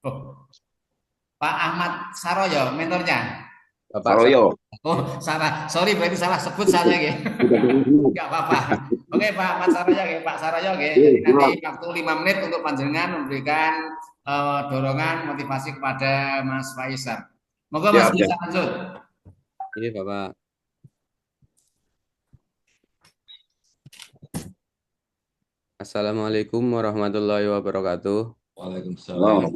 Oh, Pak Ahmad Saroyo, mentornya. Bapak Saroyo. Saroyo. Oh, salah. Sorry, berarti salah sebut saya, ya. Enggak apa-apa. Oke, Pak Ahmad Saroyo, ya. Pak Saroyo, ya. Jadi nanti waktu 5 menit untuk panjenengan memberikan dorongan motivasi kepada Mas Faisal. Moga Mas Siap, bisa siap. lanjut. Iya, Bapak. Assalamualaikum warahmatullahi wabarakatuh. Waalaikumsalam.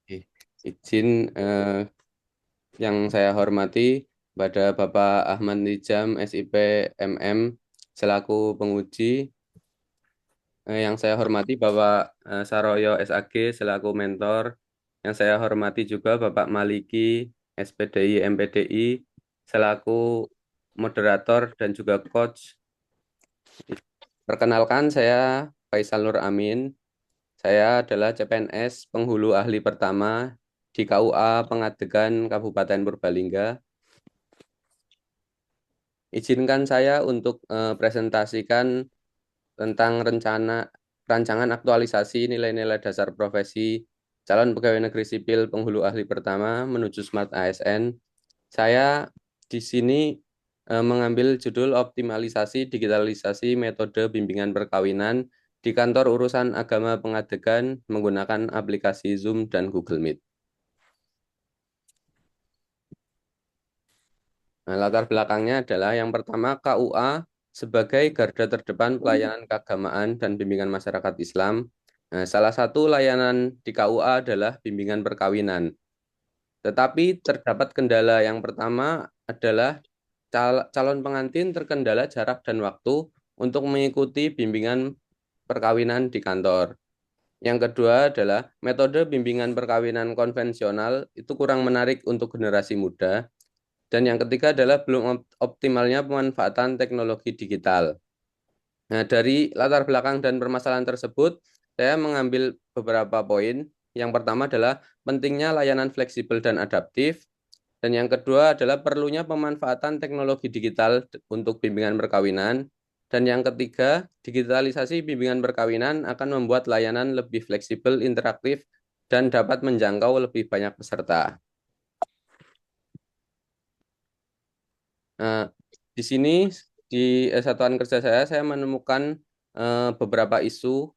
Ih, Izin yang saya hormati pada Bapak Ahmad Nijam, SIP MM, selaku penguji. Yang saya hormati Bapak Saroyo SAG, selaku mentor. Yang saya hormati juga Bapak Maliki, SPDI, MPDI, selaku moderator dan juga coach. Perkenalkan, saya Faisal Nur Amin. Saya adalah CPNS penghulu ahli pertama di KUA Pengadegan Kabupaten Purbalingga. Izinkan saya untuk presentasikan tentang rancangan aktualisasi nilai-nilai dasar profesi calon pegawai negeri sipil penghulu ahli pertama menuju Smart ASN. Saya di sini mengambil judul optimalisasi digitalisasi metode bimbingan perkawinan di kantor urusan agama Pengadegan menggunakan aplikasi Zoom dan Google Meet. Nah, latar belakangnya adalah yang pertama KUA sebagai garda terdepan pelayanan keagamaan dan bimbingan masyarakat Islam. Nah, salah satu layanan di KUA adalah bimbingan perkawinan. Tetapi terdapat kendala yang pertama adalah calon pengantin terkendala jarak dan waktu untuk mengikuti bimbingan perkawinan di kantor. Yang kedua adalah metode bimbingan perkawinan konvensional itu kurang menarik untuk generasi muda. Dan yang ketiga adalah belum optimalnya pemanfaatan teknologi digital. Nah, dari latar belakang dan permasalahan tersebut, saya mengambil beberapa poin. Yang pertama adalah pentingnya layanan fleksibel dan adaptif. Dan yang kedua adalah perlunya pemanfaatan teknologi digital untuk bimbingan perkawinan. Dan yang ketiga, digitalisasi bimbingan perkawinan akan membuat layanan lebih fleksibel, interaktif, dan dapat menjangkau lebih banyak peserta. Nah, di sini di satuan kerja saya menemukan beberapa isu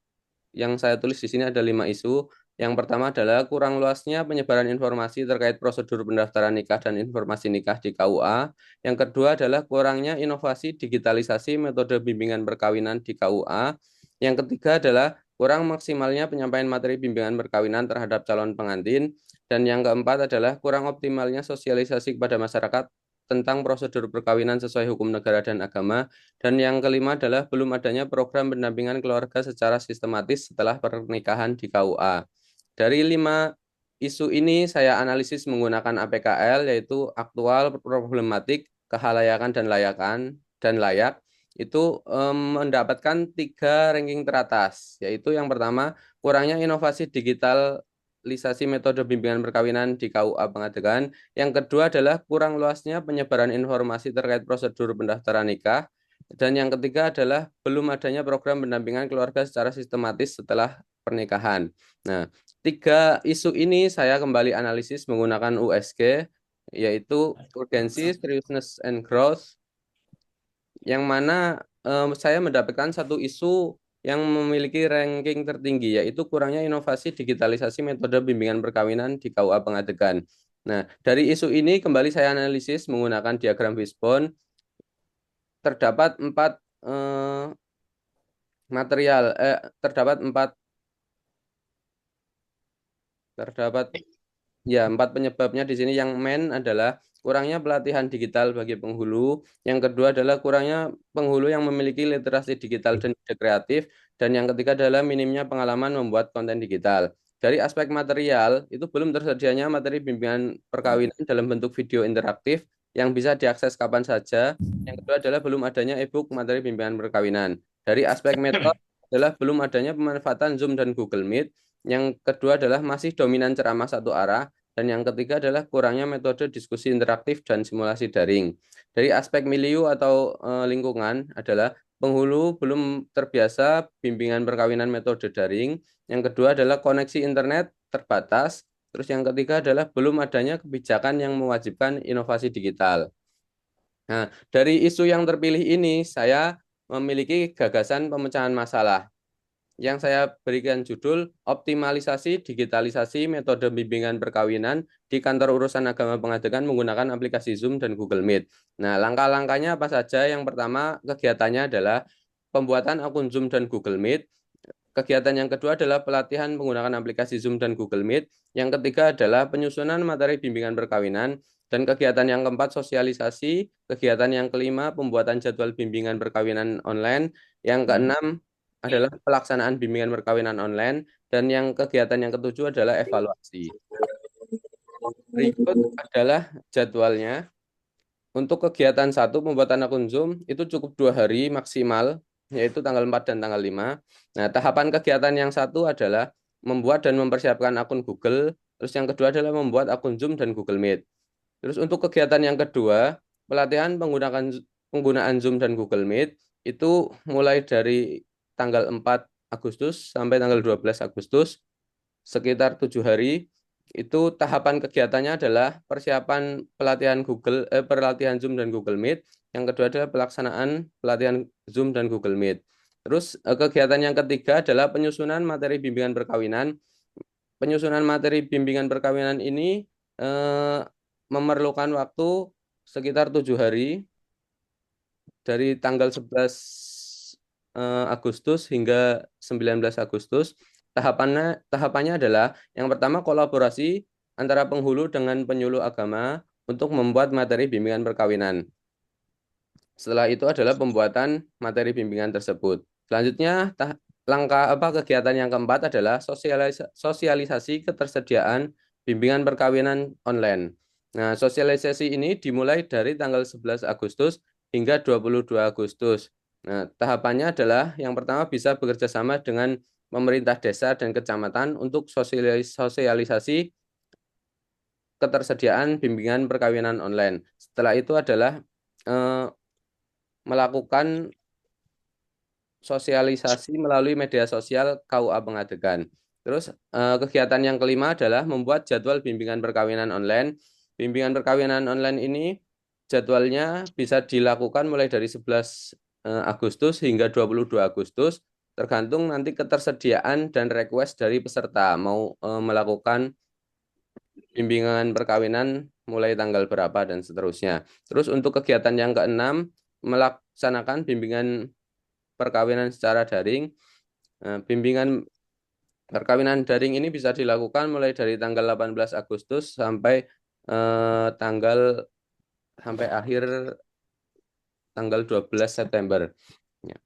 yang saya tulis di sini ada 5 isu. Yang pertama adalah kurang luasnya penyebaran informasi terkait prosedur pendaftaran nikah dan informasi nikah di KUA. Yang kedua adalah kurangnya inovasi digitalisasi metode bimbingan perkawinan di KUA. Yang ketiga adalah kurang maksimalnya penyampaian materi bimbingan perkawinan terhadap calon pengantin. Dan yang keempat adalah kurang optimalnya sosialisasi kepada masyarakat tentang prosedur perkawinan sesuai hukum negara dan agama. Dan yang kelima adalah belum adanya program pendampingan keluarga secara sistematis setelah pernikahan di KUA. Dari 5 isu ini saya analisis menggunakan APKL, yaitu aktual, problematik, kehalayakan dan layak. Itu mendapatkan 3 ranking teratas, yaitu yang pertama kurangnya inovasi digitalisasi metode bimbingan perkawinan di KUA Pengadegan. Yang kedua adalah kurang luasnya penyebaran informasi terkait prosedur pendaftaran nikah. Dan yang ketiga adalah belum adanya program pendampingan keluarga secara sistematis setelah pernikahan. Nah, 3 isu ini saya kembali analisis menggunakan USG, yaitu urgensi, seriousness, and growth, yang mana saya mendapatkan satu isu yang memiliki ranking tertinggi, yaitu kurangnya inovasi digitalisasi metode bimbingan perkawinan di KUA Pengadegan. Nah, dari isu ini kembali saya analisis menggunakan diagram Fishbone. Terdapat empat eh, material, terdapat empat terdapat ya, 4 penyebabnya di sini. Yang main adalah kurangnya pelatihan digital bagi penghulu. Yang kedua adalah kurangnya penghulu yang memiliki literasi digital dan ide kreatif. Dan yang ketiga adalah minimnya pengalaman membuat konten digital. Dari aspek material, itu belum tersedianya materi bimbingan perkawinan dalam bentuk video interaktif yang bisa diakses kapan saja. Yang kedua adalah belum adanya e-book materi bimbingan perkawinan. Dari aspek metode adalah belum adanya pemanfaatan Zoom dan Google Meet. Yang kedua adalah masih dominan ceramah satu arah. Dan yang ketiga adalah kurangnya metode diskusi interaktif dan simulasi daring. Dari aspek milieu atau lingkungan adalah penghulu belum terbiasa bimbingan perkawinan metode daring. Yang kedua adalah koneksi internet terbatas. Terus yang ketiga adalah belum adanya kebijakan yang mewajibkan inovasi digital. Nah, dari isu yang terpilih ini, saya memiliki gagasan pemecahan masalah yang saya berikan judul Optimalisasi Digitalisasi Metode Bimbingan Perkawinan di Kantor Urusan Agama Pengadegan menggunakan aplikasi Zoom dan Google Meet. Nah, langkah-langkahnya apa saja? Yang pertama, kegiatannya adalah pembuatan akun Zoom dan Google Meet. Kegiatan yang kedua adalah pelatihan menggunakan aplikasi Zoom dan Google Meet. Yang ketiga adalah penyusunan materi bimbingan perkawinan. Dan kegiatan yang keempat, sosialisasi. Kegiatan yang kelima, pembuatan jadwal bimbingan perkawinan online. Yang keenam adalah pelaksanaan bimbingan perkawinan online. Dan yang kegiatan yang ketujuh adalah evaluasi. Berikut adalah jadwalnya. Untuk kegiatan satu, pembuatan akun Zoom, itu cukup 2 hari maksimal, yaitu tanggal 4 dan tanggal 5. Nah, tahapan kegiatan yang satu adalah membuat dan mempersiapkan akun Google. Terus yang kedua adalah membuat akun Zoom dan Google Meet. Terus untuk kegiatan yang kedua, pelatihan penggunaan Zoom dan Google Meet, itu mulai dari tanggal 4 Agustus sampai tanggal 12 Agustus, sekitar 7 hari. Itu tahapan kegiatannya adalah persiapan pelatihan Zoom dan Google Meet. Yang kedua adalah pelaksanaan pelatihan Zoom dan Google Meet. Terus kegiatan yang ketiga adalah penyusunan materi bimbingan perkawinan. Penyusunan materi bimbingan perkawinan ini memerlukan waktu sekitar 7 hari dari tanggal 11 Agustus hingga 19 Agustus. Tahapannya adalah yang pertama kolaborasi antara penghulu dengan penyuluh agama untuk membuat materi bimbingan perkawinan. Setelah itu adalah pembuatan materi bimbingan tersebut. Selanjutnya kegiatan yang keempat adalah sosialisasi ketersediaan bimbingan perkawinan online. Nah, sosialisasi ini dimulai dari tanggal 11 Agustus hingga 22 Agustus. Nah, tahapannya adalah yang pertama bisa bekerja sama dengan pemerintah desa dan kecamatan untuk sosialisasi ketersediaan bimbingan perkawinan online. Setelah itu adalah melakukan sosialisasi melalui media sosial KUA Pengadegan. Terus kegiatan yang kelima adalah membuat jadwal bimbingan perkawinan online. Bimbingan perkawinan online ini jadwalnya bisa dilakukan mulai dari 11 Agustus hingga 22 Agustus, tergantung nanti ketersediaan dan request dari peserta mau melakukan bimbingan perkawinan mulai tanggal berapa dan seterusnya. Terus untuk kegiatan yang keenam, melaksanakan bimbingan perkawinan secara daring. Bimbingan perkawinan daring ini bisa dilakukan mulai dari tanggal 18 Agustus sampai akhir tanggal 12 September. Ya.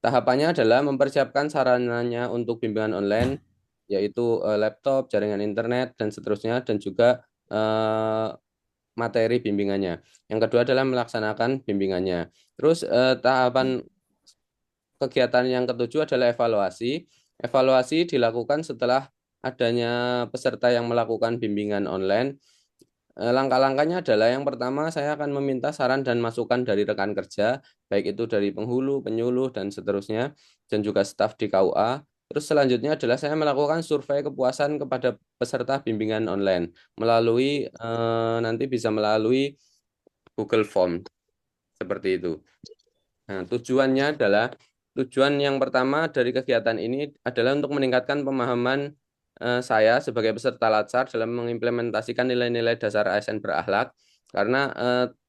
Tahapannya adalah mempersiapkan sarananya untuk bimbingan online, yaitu laptop, jaringan internet, dan seterusnya, dan juga materi bimbingannya. Yang kedua adalah melaksanakan bimbingannya. Terus tahapan kegiatan yang ketujuh adalah evaluasi. Evaluasi dilakukan setelah adanya peserta yang melakukan bimbingan online. Langkah-langkahnya adalah yang pertama saya akan meminta saran dan masukan dari rekan kerja, baik itu dari penghulu, penyuluh, dan seterusnya, dan juga staf di KUA. Terus selanjutnya adalah saya melakukan survei kepuasan kepada peserta bimbingan online nanti bisa melalui Google Form seperti itu. Nah, tujuan yang pertama dari kegiatan ini adalah untuk meningkatkan pemahaman saya sebagai peserta Latsar dalam mengimplementasikan nilai-nilai dasar ASN berakhlak, karena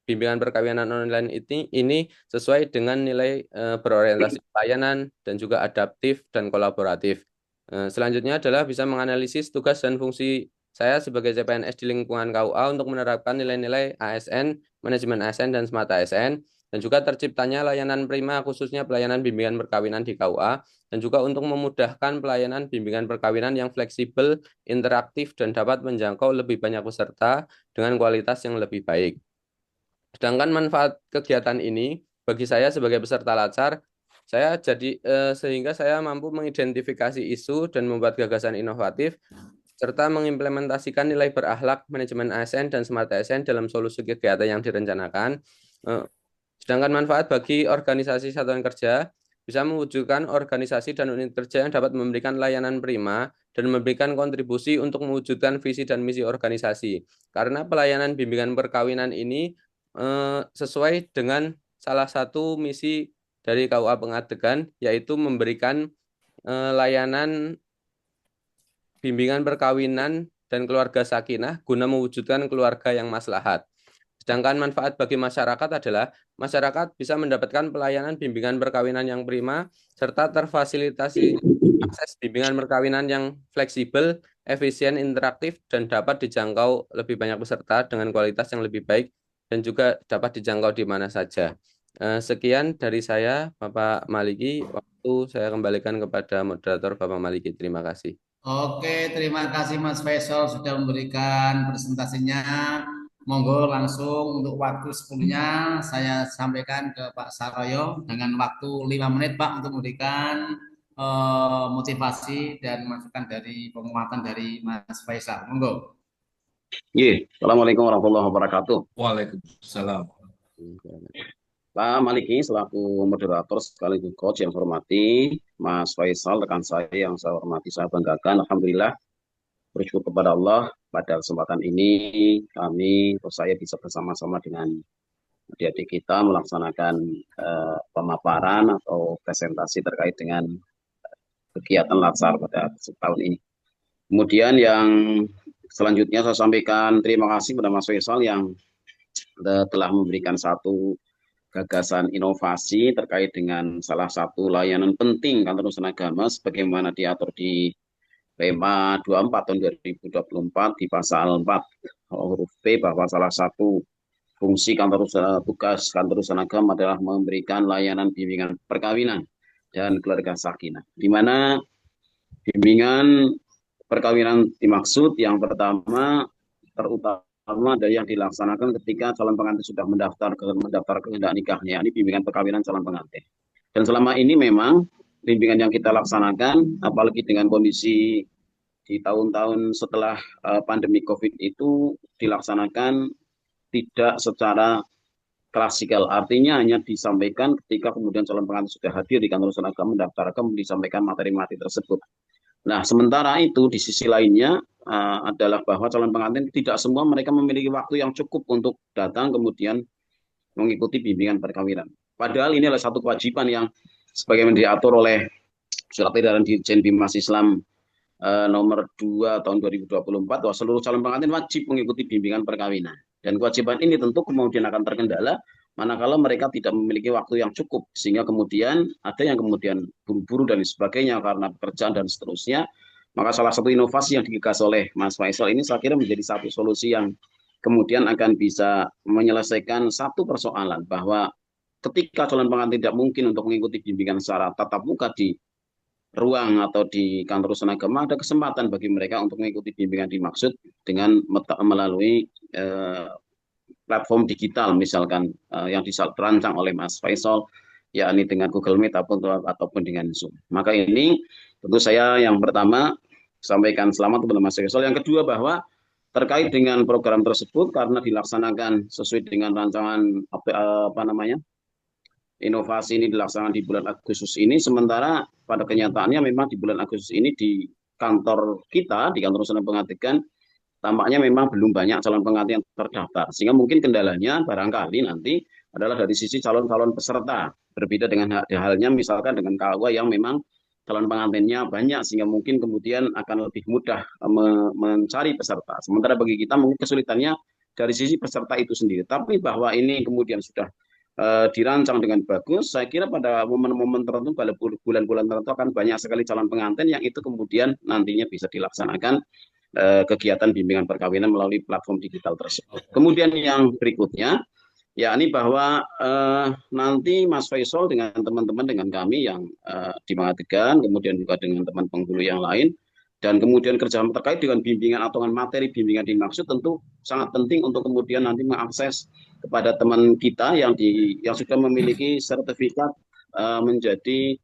bimbingan perkawinan online ini sesuai dengan nilai berorientasi pelayanan dan juga adaptif dan kolaboratif. Selanjutnya adalah bisa menganalisis tugas dan fungsi saya sebagai CPNS di lingkungan KUA untuk menerapkan nilai-nilai ASN, manajemen ASN, dan smart ASN, dan juga terciptanya layanan prima khususnya pelayanan bimbingan perkawinan di KUA, dan juga untuk memudahkan pelayanan bimbingan perkawinan yang fleksibel, interaktif, dan dapat menjangkau lebih banyak peserta dengan kualitas yang lebih baik. Sedangkan manfaat kegiatan ini bagi saya sebagai peserta Latsar, sehingga saya mampu mengidentifikasi isu dan membuat gagasan inovatif serta mengimplementasikan nilai berakhlak, manajemen ASN, dan smart ASN dalam solusi kegiatan yang direncanakan. Sedangkan manfaat bagi organisasi satuan kerja bisa mewujudkan organisasi dan unit kerja yang dapat memberikan layanan prima dan memberikan kontribusi untuk mewujudkan visi dan misi organisasi. Karena pelayanan bimbingan perkawinan ini sesuai dengan salah satu misi dari KUA Pengadegan, yaitu memberikan layanan bimbingan perkawinan dan keluarga sakinah guna mewujudkan keluarga yang maslahat. Sedangkan manfaat bagi masyarakat adalah masyarakat bisa mendapatkan pelayanan bimbingan perkawinan yang prima serta terfasilitasi akses bimbingan perkawinan yang fleksibel, efisien, interaktif, dan dapat dijangkau lebih banyak peserta dengan kualitas yang lebih baik dan juga dapat dijangkau di mana saja. Sekian dari saya, Bapak Maliki. Waktu saya kembalikan kepada moderator Bapak Maliki. Terima kasih. Oke, terima kasih Mas Faisal sudah memberikan presentasinya. Monggo langsung untuk waktu 10-nya saya sampaikan ke Pak Saroyo dengan waktu 5 menit Pak untuk memberikan motivasi dan masukan dari penguatan dari Mas Faisal. Monggo. Assalamualaikum warahmatullahi wabarakatuh. Waalaikumsalam. Pak Maliki selaku moderator sekaligus coach yang hormati, Mas Faisal rekan saya yang saya hormati, saya banggakan. Alhamdulillah bersyukur kepada Allah pada kesempatan ini kami atau saya bisa bersama-sama dengan adik-adik kita melaksanakan pemaparan atau presentasi terkait dengan kegiatan Latsar pada tahun ini. Kemudian yang selanjutnya saya sampaikan terima kasih kepada Mas Faisal yang telah memberikan satu gagasan inovasi terkait dengan salah satu layanan penting kantor urusan agama sebagaimana diatur di PMA 24 tahun 2024 di pasal 4 huruf B bahwa salah satu fungsi tugas kantor urusan agama adalah memberikan layanan bimbingan perkawinan dan keluarga sakinah, di mana bimbingan perkawinan dimaksud yang pertama terutama dari yang dilaksanakan ketika calon pengantin sudah mendaftar kehendak nikahnya, ini bimbingan perkawinan calon pengantin. Dan selama ini memang bimbingan yang kita laksanakan, apalagi dengan kondisi di tahun-tahun setelah pandemi COVID itu dilaksanakan tidak secara klasikal, artinya hanya disampaikan ketika kemudian calon pengantin sudah hadir di kantor urusan agama mendaftar, kemudian disampaikan materi-materi tersebut. Nah, sementara itu di sisi lainnya adalah bahwa calon pengantin tidak semua mereka memiliki waktu yang cukup untuk datang kemudian mengikuti bimbingan perkawinan. Padahal ini adalah satu kewajiban yang sebagaimana diatur oleh Surat Edaran Dirjen Bimas Islam nomor 2 tahun 2024 bahwa seluruh calon pengantin wajib mengikuti bimbingan perkawinan. Dan kewajiban ini tentu kemudian akan terkendala manakala mereka tidak memiliki waktu yang cukup, sehingga kemudian ada yang kemudian buru-buru dan sebagainya karena pekerjaan dan seterusnya. Maka salah satu inovasi yang digagas oleh Mas Faisal ini saya kira menjadi satu solusi yang kemudian akan bisa menyelesaikan satu persoalan bahwa ketika calon pengantin tidak mungkin untuk mengikuti bimbingan secara tatap muka di ruang atau di kantor urusan agama, ada kesempatan bagi mereka untuk mengikuti bimbingan dimaksud dengan melalui platform digital misalkan yang dirancang oleh Mas Faisal, yakni dengan Google Meet ataupun dengan Zoom. Maka ini tentu saya yang pertama sampaikan selamat kepada Mas Faisal. Yang kedua bahwa terkait dengan program tersebut karena dilaksanakan sesuai dengan rancangan inovasi ini dilaksanakan di bulan Agustus ini, sementara pada kenyataannya memang di bulan Agustus ini di kantor kita, di kantor urusan pengadegan, tampaknya memang belum banyak calon pengantin yang terdaftar. Sehingga mungkin kendalanya barangkali nanti adalah dari sisi calon-calon peserta. Berbeda dengan halnya misalkan dengan KUA yang memang calon pengantinnya banyak, sehingga mungkin kemudian akan lebih mudah mencari peserta. Sementara bagi kita mungkin kesulitannya dari sisi peserta itu sendiri. Tapi bahwa ini kemudian sudah dirancang dengan bagus, saya kira pada momen-momen tertentu, pada bulan-bulan tertentu akan banyak sekali calon pengantin yang itu kemudian nantinya bisa dilaksanakan kegiatan bimbingan perkawinan melalui platform digital tersebut. Kemudian yang berikutnya, yakni bahwa nanti Mas Faisal dengan teman-teman dengan kami yang di Mangadegan, kemudian juga dengan teman penghulu yang lain, dan kemudian kerjasama terkait dengan bimbingan atau dengan materi bimbingan dimaksud tentu sangat penting untuk kemudian nanti mengakses kepada teman kita yang sudah memiliki sertifikat menjadi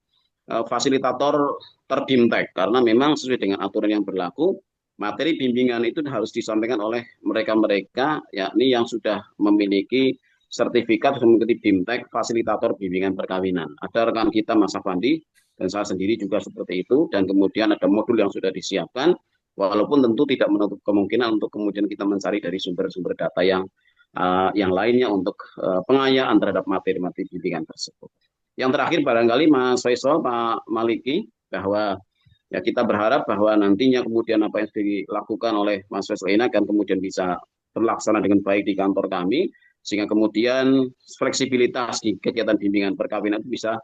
fasilitator terbimtek, karena memang sesuai dengan aturan yang berlaku materi bimbingan itu harus disampaikan oleh mereka-mereka yakni yang sudah memiliki sertifikat mengikuti BIMTEK fasilitator bimbingan perkawinan. Ada rekan kita Mas Afandi dan saya sendiri juga seperti itu, dan kemudian ada modul yang sudah disiapkan, walaupun tentu tidak menutup kemungkinan untuk kemudian kita mencari dari sumber-sumber data yang lainnya untuk pengayaan terhadap materi-materi bimbingan tersebut. Yang terakhir barangkali Mas Faisal, Pak Maliki, bahwa ya kita berharap bahwa nantinya kemudian apa yang dilakukan oleh Mas Faisal ini akan kemudian bisa terlaksana dengan baik di kantor kami, sehingga kemudian fleksibilitas di kegiatan bimbingan perkawinan itu bisa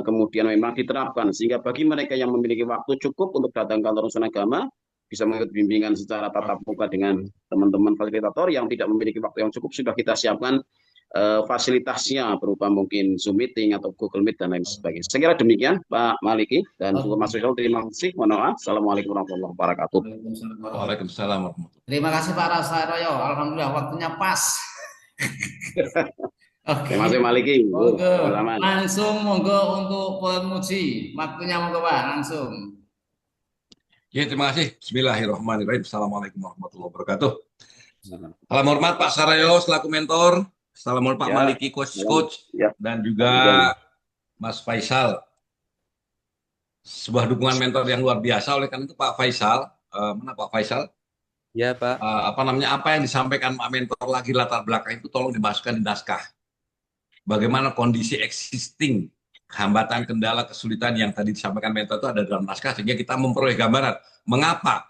kemudian memang diterapkan, sehingga bagi mereka yang memiliki waktu cukup untuk datang ke kantor urusan agama bisa mengikuti bimbingan secara tatap muka dengan teman-teman fasilitator. Yang tidak memiliki waktu yang cukup, sudah kita siapkan fasilitasnya berupa mungkin Zoom meeting atau Google Meet dan lain sebagainya. Saya kira demikian Pak Maliki dan untuk Mas Rizal, terima kasih. Mohon maaf. Assalamualaikum warahmatullahi wabarakatuh. Waalaikumsalam warahmatullahi. Terima kasih Pak Saroyo. Alhamdulillah waktunya pas. Oke. Terima kasih Maliki. Monggo. Langsung monggo untuk penguji. Waktunya monggo Pak, langsung. Ya, terima kasih. Bismillahirrahmanirrahim. Assalamualaikum warahmatullahi wabarakatuh. Salam hormat Pak Saroyo selaku mentor. Salam hormat Pak Maliki coach dan juga Mas Faisal. Sebuah dukungan mentor yang luar biasa. Oleh karena itu Pak Faisal, mana Pak Faisal? Ya Pak. Apa yang disampaikan Pak mentor lagi latar belakang itu tolong dimasukkan di naskah. Bagaimana kondisi existing, hambatan, kendala, kesulitan yang tadi disampaikan mentor itu ada dalam naskah, sehingga kita memperoleh gambaran mengapa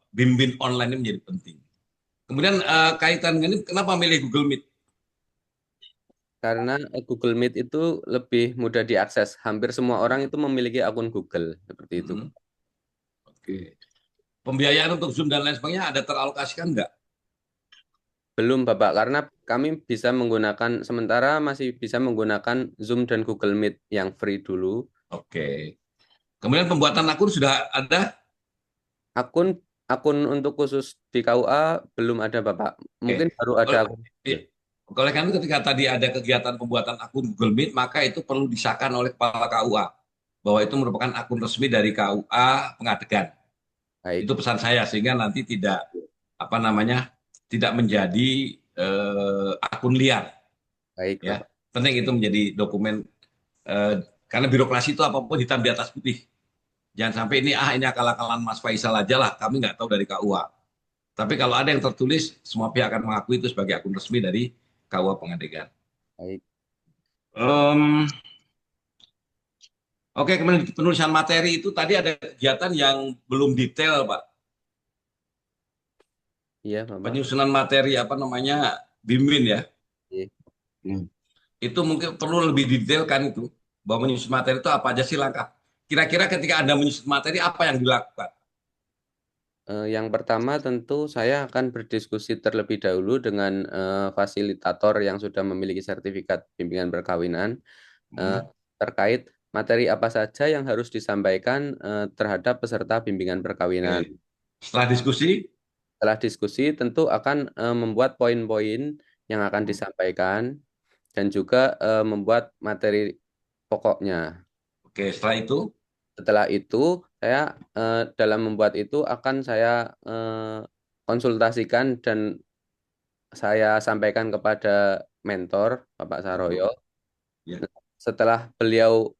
bimbing online ini menjadi penting. Kemudian kaitan dengan ini, kenapa milih Google Meet? Karena Google Meet itu lebih mudah diakses. Hampir semua orang itu memiliki akun Google, seperti itu. Oke. Pembiayaan untuk Zoom dan lain sebagainya ada teralokasikan nggak? Belum Bapak, karena kami bisa menggunakan, sementara masih bisa menggunakan Zoom dan Google Meet yang free dulu. Oke. Kemudian pembuatan akun sudah ada? Akun untuk khusus di KUA belum ada Bapak. Mungkin baru ada akun. Oleh karena itu ketika tadi ada kegiatan pembuatan akun Google Meet, maka itu perlu disahkan oleh Kepala KUA bahwa itu merupakan akun resmi dari KUA Pengadegan. Itu pesan saya, sehingga nanti tidak tidak menjadi akun liar. Baik. Ya, penting itu menjadi dokumen karena birokrasi itu apapun hitam di atas putih. Jangan sampai ini akal-akalan Mas Faisal aja lah, kami nggak tahu dari KUA. Tapi kalau ada yang tertulis, semua pihak akan mengakui itu sebagai akun resmi dari KUA Pengadegan. Baik. Oke, kemudian penulisan materi itu tadi ada kegiatan yang belum detail, Pak. Iya, Bapak. Penyusunan materi bimbing ya. Iya. Itu mungkin perlu lebih detail kan itu, bahwa menyusun materi itu apa aja sih langkah. Kira-kira ketika Anda menyusun materi, apa yang dilakukan? Yang pertama tentu saya akan berdiskusi terlebih dahulu dengan fasilitator yang sudah memiliki sertifikat bimbingan perkawinan terkait materi apa saja yang harus disampaikan terhadap peserta bimbingan perkawinan. Setelah diskusi tentu akan membuat poin-poin yang akan disampaikan dan juga membuat materi pokoknya. Oke, setelah itu saya dalam membuat itu akan saya konsultasikan dan saya sampaikan kepada mentor Bapak Saroyo. Setelah beliau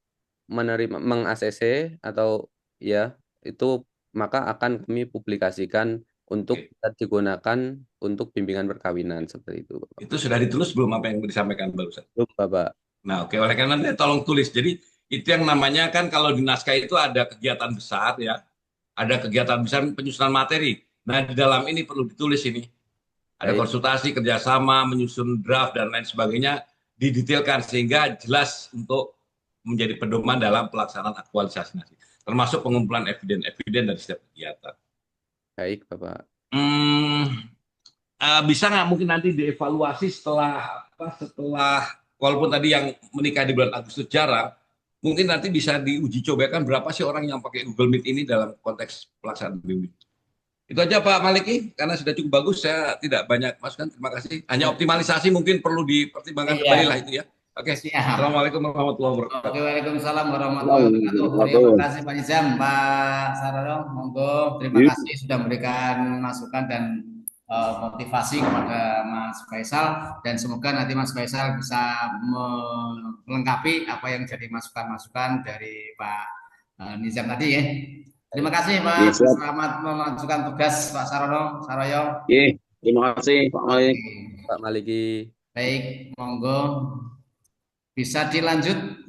meng-ACC atau ya itu, maka akan kami publikasikan untuk digunakan untuk bimbingan perkawinan seperti itu, Bapak. Itu sudah ditulis belum apa yang disampaikan barusan? Belum, Bapak. Nah, oke, oleh karena itu tolong tulis. Jadi itu yang namanya kan kalau di naskah itu ada kegiatan besar ya, ada kegiatan besar penyusunan materi. Nah, di dalam ini perlu ditulis ini. Ada konsultasi, kerjasama, menyusun draft dan lain sebagainya, didetailkan sehingga jelas untuk menjadi pedoman dalam pelaksanaan aktualisasi nanti, termasuk pengumpulan eviden dari setiap kegiatan. Baik, Bapak. Bisa nggak mungkin nanti dievaluasi setelah walaupun tadi yang menikah di bulan Agustus jarang, mungkin nanti bisa diuji cobakan berapa sih orang yang pakai Google Meet ini dalam konteks pelaksanaan bimbing. Itu aja Pak Maliki, karena sudah cukup bagus, saya tidak banyak masukan, terima kasih. Hanya optimalisasi mungkin perlu dipertimbangkan kembali lah itu ya. Oke, Assalamualaikum warahmatullahi wabarakatuh. Oke, waalaikumsalam warahmatullahi wabarakatuh. Terima kasih Pak Nizam, Pak Saroyo, monggo. Terima kasih sudah memberikan masukan dan motivasi kepada Mas Faisal, dan semoga nanti Mas Faisal bisa melengkapi apa yang jadi masukan-masukan dari Pak Nizam tadi ya. Terima kasih Ya, Pak, siap. selamat melanjutkan tugas Pak Saroyo. Ya, terima kasih Pak Malik. Oke. Pak Maliki. Baik, monggo bisa dilanjut.